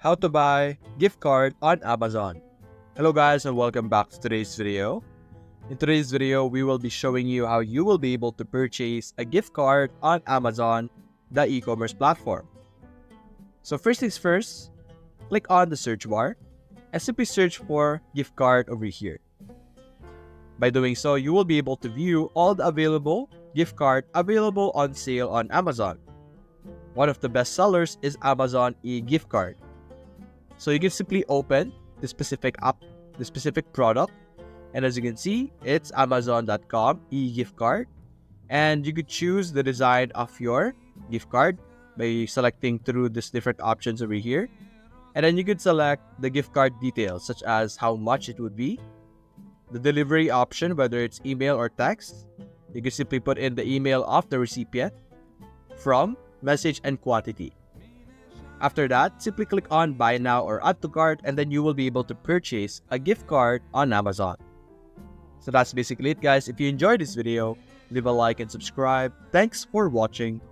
How to buy gift card on Amazon. Hello guys and welcome back to today's video. In today's video, we will be showing you how you will be able to purchase a gift card on Amazon, the e-commerce platform. So first things first, click on the search bar and simply search for gift card over here. By doing so, you will be able to view all the available gift card available on sale on Amazon. One of the best sellers is Amazon e-gift card. So you can simply open the specific app, the specific product, and as you can see, it's Amazon.com e-gift card. And you could choose the design of your gift card by selecting through these different options over here. And then you could select the gift card details, such as how much it would be, the delivery option, whether it's email or text. You can simply put in the email of the recipient, from, message, and quantity. After that, simply click on Buy Now or Add to Cart, and then you will be able to purchase a gift card on Amazon. So that's basically it, guys. If you enjoyed this video, leave a like and subscribe. Thanks for watching.